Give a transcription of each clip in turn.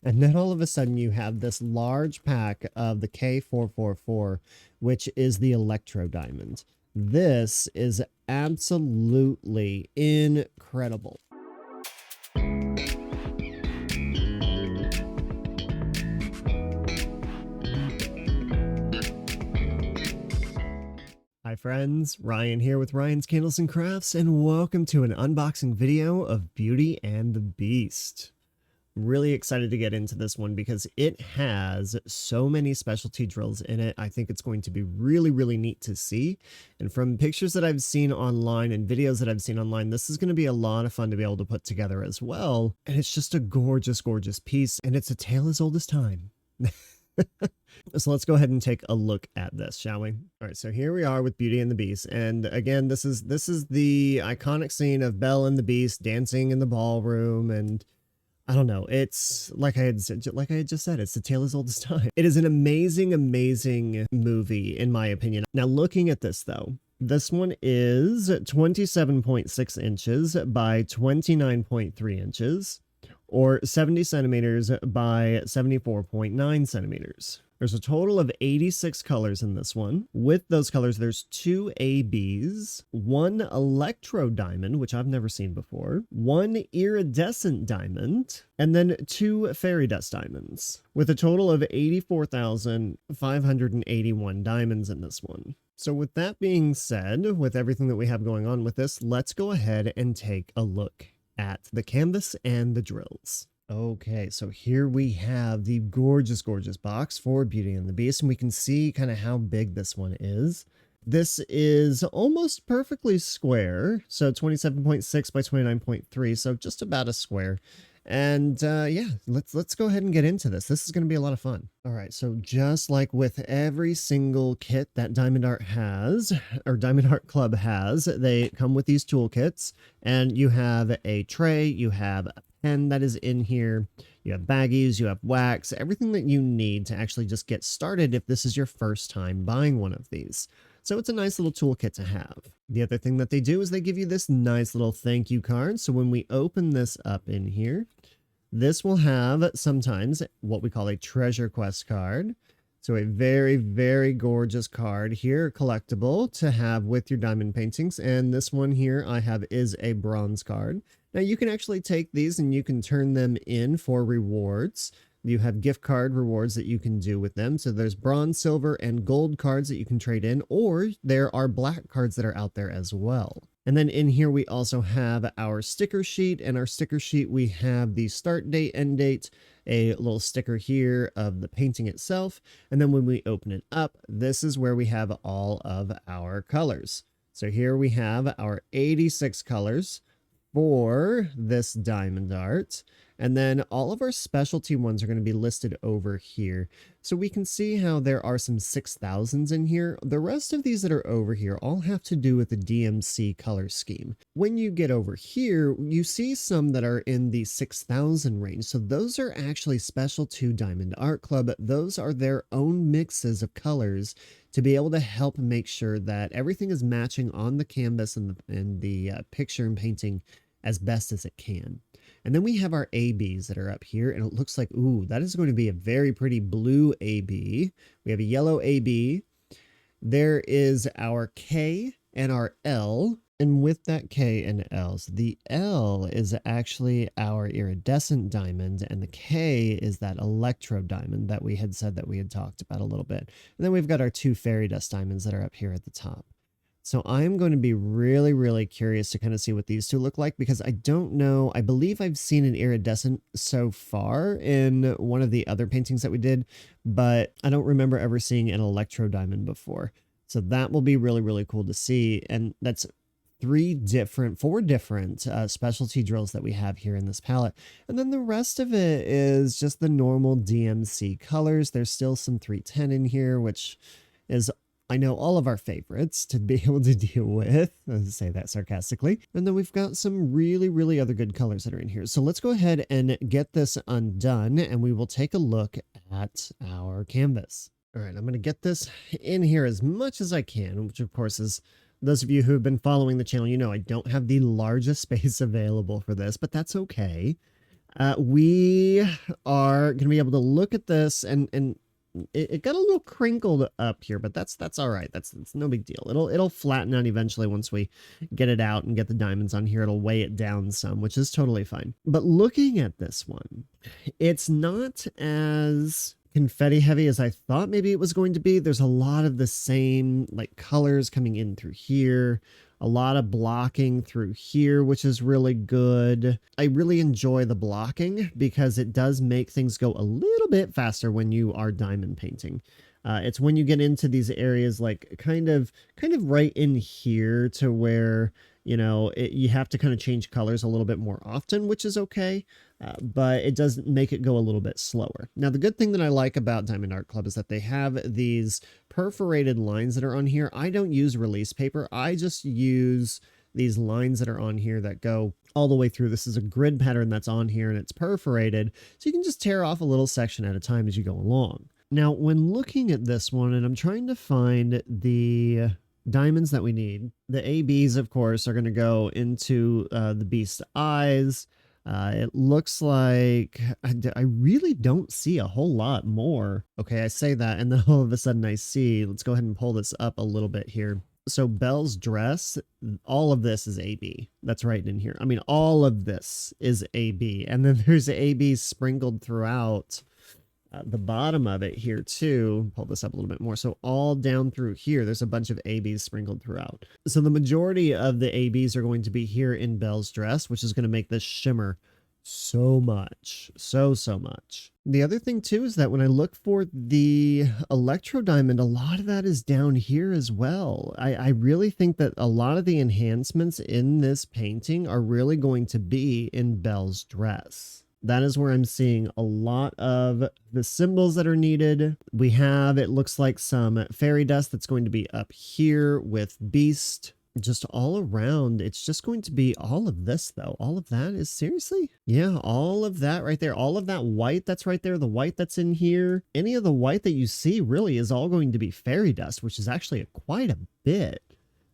And then all of a sudden you have this large pack of the K444, which is the Electro diamond. This is absolutely incredible. Hi friends, Ryan here with Ryan's Candles and Crafts, and welcome to an unboxing video of Beauty and the Beast. I'm really excited to get into this one because it has so many specialty drills in it. I think it's going to be really neat to see. And from pictures that I've seen online and videos that I've seen online, this is going to be a lot of fun to be able to put together as well. And it's just a gorgeous piece, and it's a tale as old as time. So let's go ahead and take a look at this, shall we? All right, so here we are with Beauty and the Beast. And again, this is the iconic scene of Belle and the Beast dancing in the ballroom. And I don't know, it's like I had just said, it's a tale as old as time. It is an amazing movie, in my opinion. Now, looking at this though, this one is 27.6 inches by 29.3 inches. Or 70 centimeters by 74.9 centimeters. There's a total of 86 colors in this one. With those colors, there's 2 ABs, 1 Electro diamond, which I've never seen before, 1 Iridescent diamond, and then 2 Fairy Dust diamonds, with a total of 84,581 diamonds in this one. So with that being said, with everything that we have going on with this, let's go ahead and take a look at the canvas and the drills. Okay, so here we have the gorgeous box for Beauty and the Beast, and we can see kind of how big this one is. This is almost perfectly square, so 27.6 by 29.3, so just about a square. And yeah, let's go ahead and get into this. This is going to be a lot of fun. All right, so just like with every single kit that Diamond Art has, or Diamond Art Club has, they come with these toolkits, and you have a tray, you have a pen that is in here, you have baggies, you have wax, everything that you need to actually just get started if this is your first time buying one of these. So it's a nice little toolkit to have. The other thing that they do is they give you this nice little thank you card. So when we open this up in here, this will have sometimes what we call a treasure quest card. So a very gorgeous card here, collectible to have with your diamond paintings. And this one here I have is a bronze card. Now you can actually take these and you can turn them in for rewards. You have gift card rewards that you can do with them. So there's bronze, silver, and gold cards that you can trade in, or there are black cards that are out there as well. And then in here, we also have our sticker sheet, and our sticker sheet, we have the start date, end date, a little sticker here of the painting itself. And then when we open it up, this is where we have all of our colors. So here we have our 86 colors for this diamond art. And then all of our specialty ones are going to be listed over here. So we can see how there are some 6000s in here. The rest of these that are over here all have to do with the DMC color scheme. When you get over here, you see some that are in the 6000 range. So those are actually special to Diamond Art Club. Those are their own mixes of colors to be able to help make sure that everything is matching on the canvas and the picture and painting as best as it can. And then we have our ABs that are up here, and it looks like, ooh, that is going to be a very pretty blue AB. We have a yellow AB. There is our K and our L. And with that K and L, so the L is actually our iridescent diamond, and the K is that electro diamond that we had said that we had talked about a little bit. And then we've got our 2 fairy dust diamonds that are up here at the top. So I'm going to be really curious to kind of see what these two look like, because I don't know. I believe I've seen an iridescent so far in one of the other paintings that we did, but I don't remember ever seeing an electro diamond before. So that will be really cool to see. And that's 4 different specialty drills that we have here in this palette. And then the rest of it is just the normal DMC colors. There's still some 310 in here, which is, I know, all of our favorites to be able to deal with. I say that sarcastically. And then we've got some really other good colors that are in here. So let's go ahead and get this undone, and we will take a look at our canvas. All right, I'm going to get this in here as much as I can, which of course is, those of you who have been following the channel, you know I don't have the largest space available for this, but that's okay. We are going to be able to look at this and it got a little crinkled up here, but that's all right. That's no big deal. It'll flatten out eventually once we get it out and get the diamonds on here. It'll weigh it down some, which is totally fine. But looking at this one, it's not as confetti heavy as I thought maybe it was going to be. There's a lot of the same like colors coming in through here. A lot of blocking through here, which is really good. I really enjoy the blocking because it does make things go a little bit faster when you are diamond painting. It's when you get into these areas like kind of right in here to where, you know, you have to kind of change colors a little bit more often, which is okay. But it does make it go a little bit slower. Now, the good thing that I like about Diamond Art Club is that they have these perforated lines that are on here. I don't use release paper. I just use these lines that are on here that go all the way through. This is a grid pattern that's on here and it's perforated. So you can just tear off a little section at a time as you go along. Now, when looking at this one, and I'm trying to find the diamonds that we need, the ABs, of course, are going to go into the beast eyes. It looks like I really don't see a whole lot more. Okay, I say that, and then all of a sudden I see, let's go ahead and pull this up a little bit here. So Belle's dress, all of this is AB. That's right in here. I mean, all of this is AB. And then there's AB sprinkled throughout the bottom of it here too. Pull this up a little bit more. So all down through here, there's a bunch of ABs sprinkled throughout. So the majority of the ABs are going to be here in Belle's dress, which is going to make this shimmer so much, so much. The other thing too is that when I look for the Electro diamond, a lot of that is down here as well. I really think that a lot of the enhancements in this painting are really going to be in Belle's dress. That is where I'm seeing a lot of the symbols that are needed. We have, it looks like some fairy dust that's going to be up here with Beast. Just all around, it's just going to be all of this though. All of that is seriously? Yeah, all of that right there. All of that white that's right there, the white that's in here. Any of the white that you see really is all going to be fairy dust, which is actually quite a bit.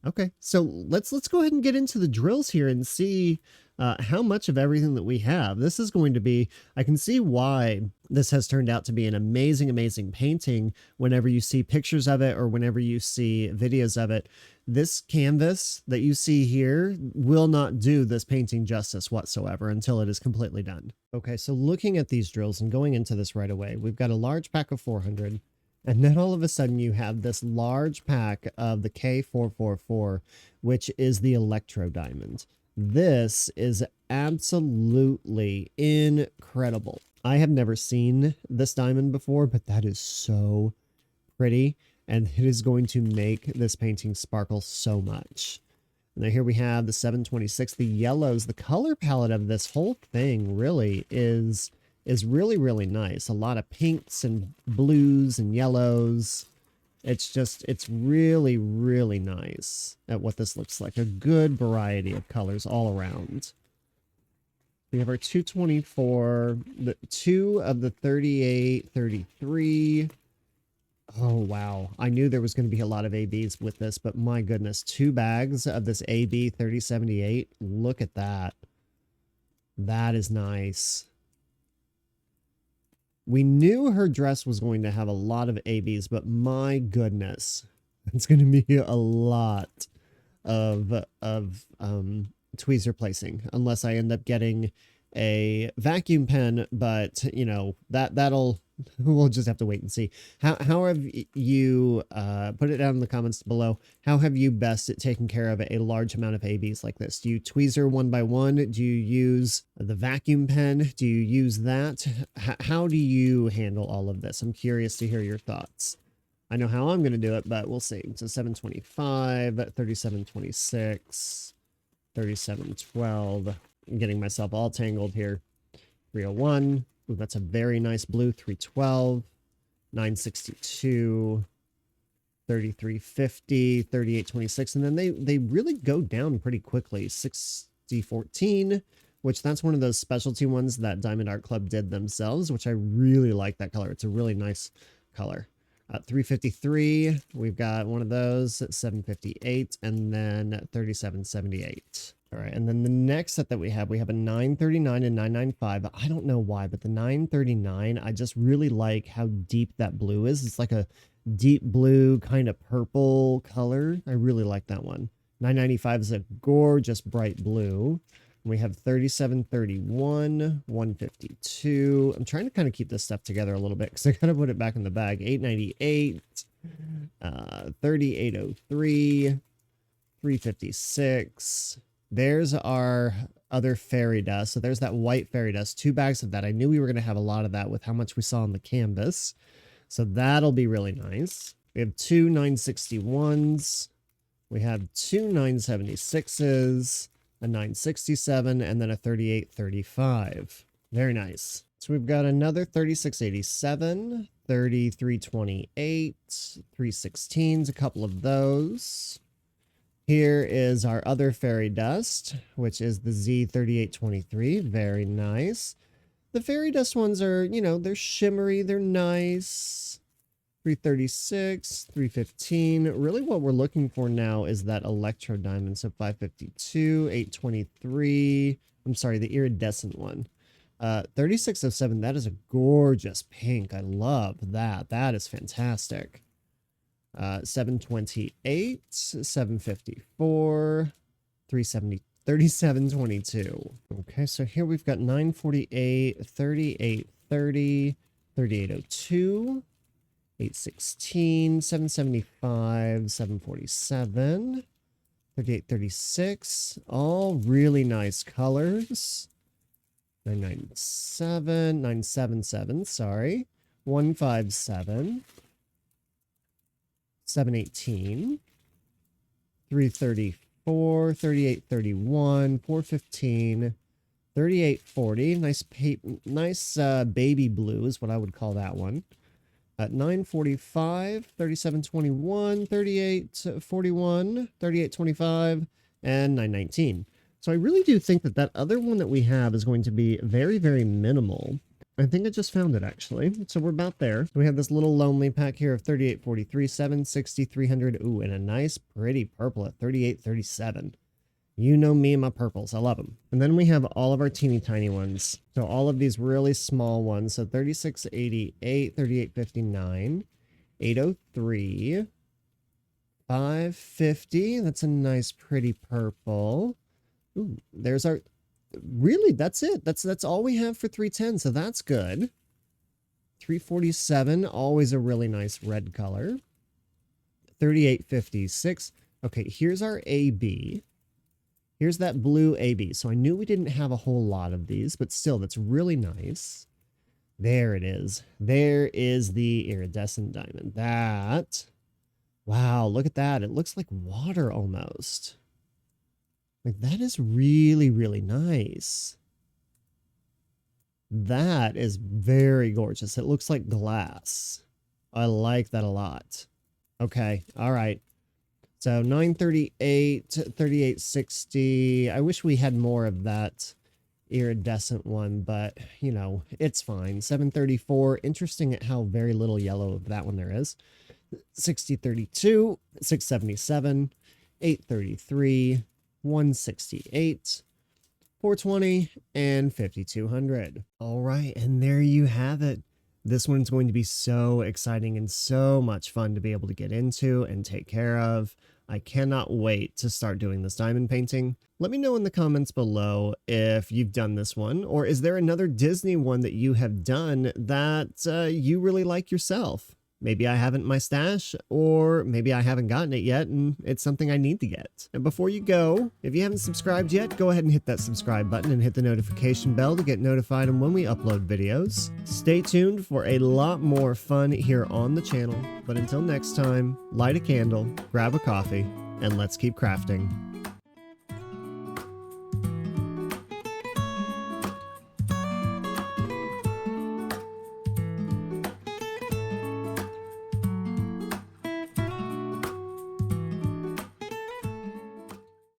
Okay, so let's go ahead and get into the drills here and see how much of everything that we have. This is going to be, I can see why this has turned out to be an amazing, amazing painting whenever you see pictures of it or whenever you see videos of it. This canvas that you see here will not do this painting justice whatsoever until it is completely done. Okay, so looking at these drills and going into this right away, we've got a large pack of 400. And then all of a sudden you have this large pack of the K444, which is the Electro diamond. This is absolutely incredible. I have never seen this diamond before, but that is so pretty. And it is going to make this painting sparkle so much. And then here we have the 726, the yellows. The color palette of this whole thing really is really, really nice. A lot of pinks and blues and yellows. It's really, really nice at what this looks like. A good variety of colors all around. We have our 224, the 2 of the 38, 33. Oh, wow. I knew there was going to be a lot of ABs with this, but my goodness, 2 bags of this AB 3078. Look at that. That is nice. We knew her dress was going to have a lot of ABs, but my goodness, it's going to be a lot of tweezer placing, unless I end up getting a vacuum pen. But you know that'll we'll just have to wait and see. How have you put it down in the comments below? How have you best taken care of a large amount of ABs like this? Do you tweezer one by one? Do you use the vacuum pen? Do you use that? How do you handle all of this? I'm curious to hear your thoughts. I know how I'm going to do it, but we'll see. So 725, 3726, 3712. I'm getting myself all tangled here. 301. Ooh, that's a very nice blue. 312, 962, 3350, 3826, and then they really go down pretty quickly. 6014, which that's one of those specialty ones that Diamond Art Club did themselves, which I really like that color. It's a really nice color. 353, we've got one of those at 758, and then 3778. All right, and then the next set that we have a 939 and 995. I don't know why, but the 939, I just really like how deep that blue is. It's like a deep blue, kind of purple color. I really like that one. 995 is a gorgeous bright blue. We have 3731, 152. I'm trying to kind of keep this stuff together a little bit because I kind of put it back in the bag. 898, 3803, 356. There's our other fairy dust. So there's that white fairy dust, 2 bags of that. I knew we were going to have a lot of that with how much we saw on the canvas. So that'll be really nice. We have 2 961s. We have 2 976s, a 967, and then a 3835. Very nice. So we've got another 3687, 3328, 316s, a couple of those. Here is our other fairy dust, which is the Z3823. Very nice. The fairy dust ones are, you know, they're shimmery, they're nice. 336, 315. Really what we're looking for now is that Electro diamond. So 552, 823. I'm sorry, the iridescent one. 3607, that is a gorgeous pink. I love that. That is fantastic. 728, 754, 370, 3722. Okay, so here we've got 948, 3830, 3802, 816, 775, 747, 3836. All really nice colors. 997, 977, sorry. 157. 718, 334, 3831, 415, 3840. Nice baby blue is what I would call that one. At 945, 3721, 3841, 3825, and 919. So I really do think that that other one that we have is going to be very, very minimal. I think I just found it, actually. So we're about there. So we have this little lonely pack here of 3843, 760, 300. Ooh, and a nice, pretty purple at 3837. You know me and my purples. I love them. And then we have all of our teeny tiny ones. So all of these really small ones. So 3688, 3859, 803, 550. That's a nice, pretty purple. Ooh, there's our... Really, that's it. That's all we have for 310, so that's good. 347, always a really nice red color. 3856. Okay, here's our AB. Here's that blue AB. So I knew we didn't have a whole lot of these, but still, that's really nice. There it is. There is the iridescent diamond. That, wow, look at that. It looks like water almost. Like, that is really, really nice. That is very gorgeous. It looks like glass. I like that a lot. Okay, all right. So 938, 3860. I wish we had more of that iridescent one, but, you know, it's fine. 734. Interesting at how very little yellow of that one there is. 6032, 677, 833. 168, 420, and 5200. All right, and there you have it. This one's going to be so exciting and so much fun to be able to get into and take care of. I cannot wait to start doing this diamond painting. Let me know in the comments below if you've done this one, or is there another Disney one that you have done that you really like yourself? Maybe I haven't in my stash, or maybe I haven't gotten it yet and it's something I need to get. And before you go, if you haven't subscribed yet, go ahead and hit that subscribe button and hit the notification bell to get notified on when we upload videos. Stay tuned for a lot more fun here on the channel. But until next time, light a candle, grab a coffee, and let's keep crafting.